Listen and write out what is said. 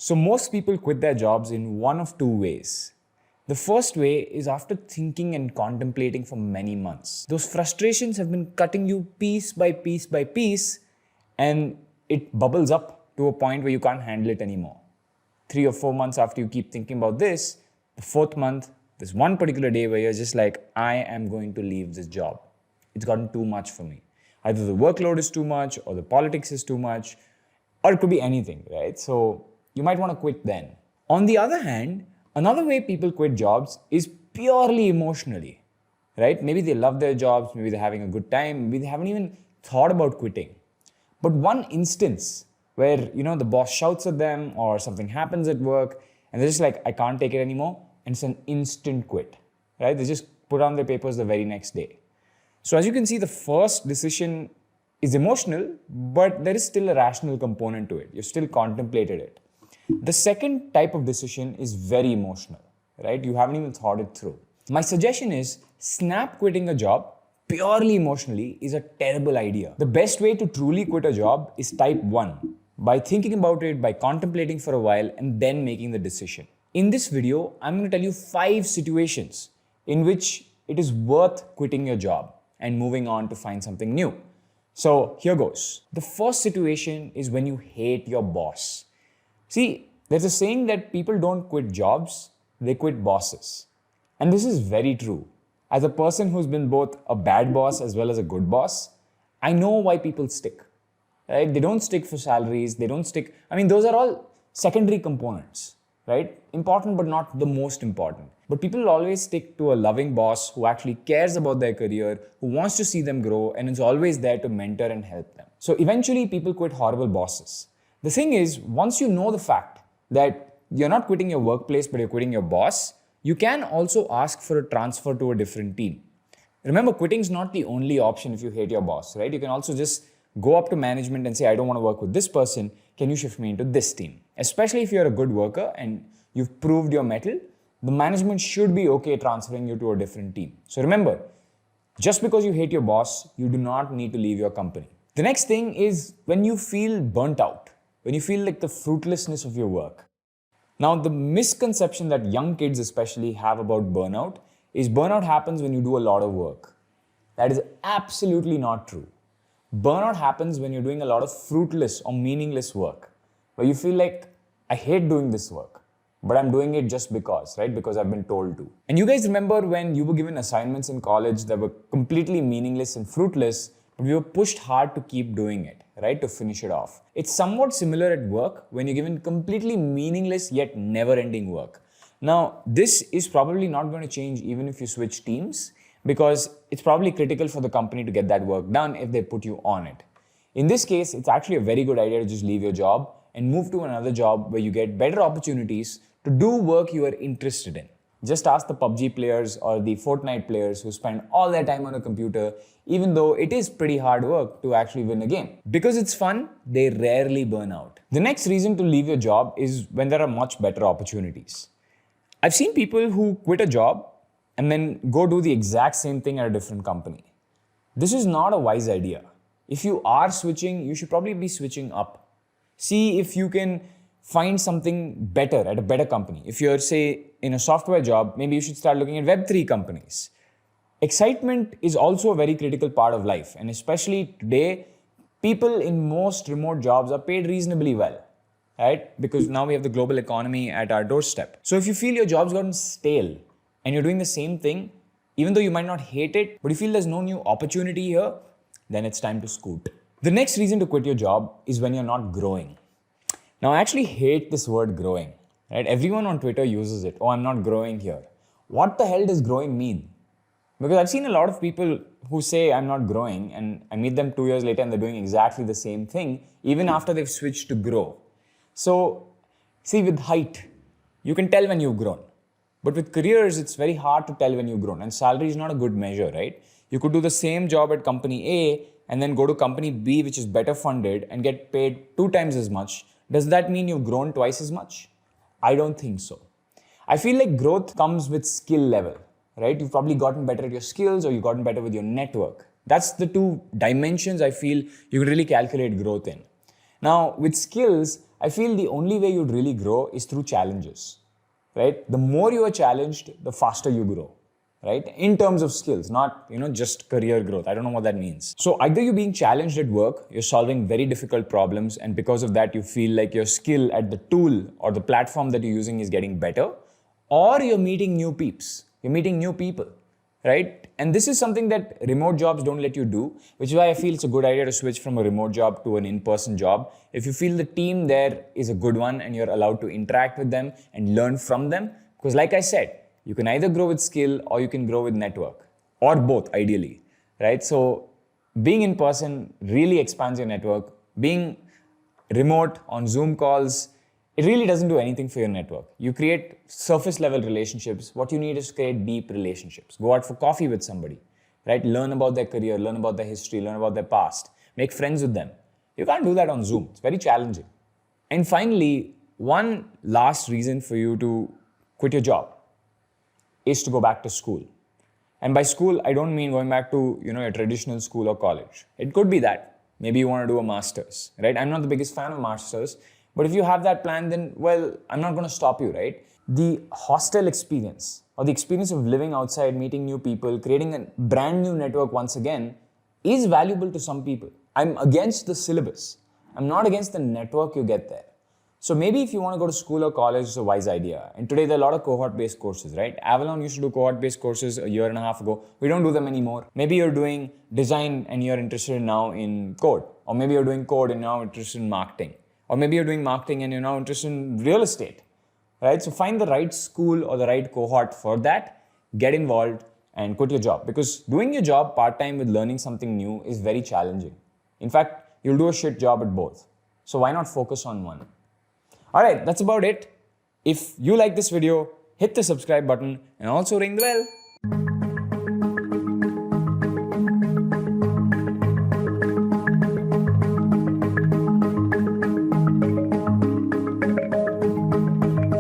So most people quit their jobs in one of two ways. The first way is after thinking and contemplating for many months. Those frustrations have been cutting you piece by piece by piece, and it bubbles up to a point where you can't handle it anymore. 3 or 4 months after you keep thinking about this, the fourth month, there's one particular day where you're just like, I am going to leave this job. It's gotten too much for me. Either the workload is too much, or the politics is too much, or it could be anything, right? So you might want to quit then. On the other hand, another way people quit jobs is purely emotionally, right? Maybe they love their jobs, maybe they're having a good time, maybe they haven't even thought about quitting. But one instance where, the boss shouts at them or something happens at work and they're just like, I can't take it anymore, and it's an instant quit, right? They just put on their papers the very next day. So as you can see, the first decision is emotional, but there is still a rational component to it. You've still contemplated it. The second type of decision is very emotional, right? You haven't even thought it through. My suggestion is snap quitting a job purely emotionally is a terrible idea. The best way to truly quit a job is type 1, by thinking about it, by contemplating for a while, and then making the decision. In this video, I'm going to tell you 5 situations in which it is worth quitting your job and moving on to find something new. So here goes. The first situation is when you hate your boss. See, there's a saying that people don't quit jobs, they quit bosses. And this is very true. As a person who's been both a bad boss as well as a good boss, I know why people stick. Right? They don't stick for salaries, they don't stick. Those are all secondary components, right? Important, but not the most important. But people will always stick to a loving boss who actually cares about their career, who wants to see them grow, and is always there to mentor and help them. So eventually people quit horrible bosses. The thing is, once you know the fact that you're not quitting your workplace, but you're quitting your boss, you can also ask for a transfer to a different team. Remember, quitting is not the only option if you hate your boss, right? You can also just go up to management and say, I don't want to work with this person. Can you shift me into this team? Especially if you're a good worker and you've proved your mettle, the management should be okay transferring you to a different team. So remember, just because you hate your boss, you do not need to leave your company. The next thing is when you feel burnt out, when you feel like the fruitlessness of your work. Now, the misconception that young kids especially have about burnout is burnout happens when you do a lot of work. That is absolutely not true. Burnout happens when you're doing a lot of fruitless or meaningless work, where you feel like, I hate doing this work, but I'm doing it just because, right? Because I've been told to. And you guys remember when you were given assignments in college that were completely meaningless and fruitless, but we were pushed hard to keep doing it, right? To finish it off. It's somewhat similar at work when you're given completely meaningless yet never-ending work. Now, this is probably not going to change even if you switch teams, because it's probably critical for the company to get that work done if they put you on it. In this case, it's actually a very good idea to just leave your job and move to another job where you get better opportunities to do work you are interested in. Just ask the PUBG players or the Fortnite players who spend all their time on a computer, even though it is pretty hard work to actually win a game. Because it's fun, they rarely burn out. The next reason to leave your job is when there are much better opportunities. I've seen people who quit a job and then go do the exact same thing at a different company. This is not a wise idea. If you are switching, you should probably be switching up. See if you can find something better at a better company. If you're, say, in a software job, maybe you should start looking at Web3 companies. Excitement is also a very critical part of life. And especially today, people in most remote jobs are paid reasonably well, right? Because now we have the global economy at our doorstep. So if you feel your job's gotten stale, and you're doing the same thing, even though you might not hate it, but you feel there's no new opportunity here, then it's time to scoot. The next reason to quit your job is when you're not growing. Now, I actually hate this word growing, right? Everyone on Twitter uses it. Oh, I'm not growing here. What the hell does growing mean? Because I've seen a lot of people who say I'm not growing, and I meet them 2 years later and they're doing exactly the same thing, even after they've switched to grow. So, see, with height, you can tell when you've grown. But with careers, it's very hard to tell when you've grown. And salary is not a good measure, right? You could do the same job at company A and then go to company B, which is better funded, and get paid 2 times as much. Does that mean you've grown twice as much? I don't think so. I feel like growth comes with skill level, right? You've probably gotten better at your skills or you've gotten better with your network. That's the 2 dimensions I feel you could really calculate growth in. Now, with skills, I feel the only way you'd really grow is through challenges, right? The more you are challenged, the faster you grow, right? In terms of skills, not, just career growth. I don't know what that means. So either you're being challenged at work, you're solving very difficult problems, and because of that, you feel like your skill at the tool or the platform that you're using is getting better, or you're meeting new peeps, you're meeting new people, right? And this is something that remote jobs don't let you do, which is why I feel it's a good idea to switch from a remote job to an in-person job. If you feel the team there is a good one and you're allowed to interact with them and learn from them, because like I said, you can either grow with skill or you can grow with network, or both ideally, right? So being in person really expands your network. Being remote on Zoom calls, it really doesn't do anything for your network. You create surface level relationships. What you need is to create deep relationships. Go out for coffee with somebody, right? Learn about their career, learn about their history, learn about their past, make friends with them. You can't do that on Zoom. It's very challenging. And finally, one last reason for you to quit your job is to go back to school. And by school, I don't mean going back to, a traditional school or college. It could be that. Maybe you want to do a master's, right? I'm not the biggest fan of masters, but if you have that plan, then, well, I'm not going to stop you, right? The hostel experience or the experience of living outside, meeting new people, creating a brand new network once again is valuable to some people. I'm against the syllabus. I'm not against the network you get there. So maybe if you want to go to school or college, it's a wise idea. And today there are a lot of cohort-based courses, right? Avalon used to do cohort-based courses a year and a half ago. We don't do them anymore. Maybe you're doing design and you're interested now in code. Or maybe you're doing code and now interested in marketing. Or maybe you're doing marketing and you're now interested in real estate, right? So find the right school or the right cohort for that, get involved and quit your job. Because doing your job part-time with learning something new is very challenging. In fact, you'll do a shit job at both. So why not focus on one? All right, that's about it. If you like this video, hit the subscribe button and also ring the bell.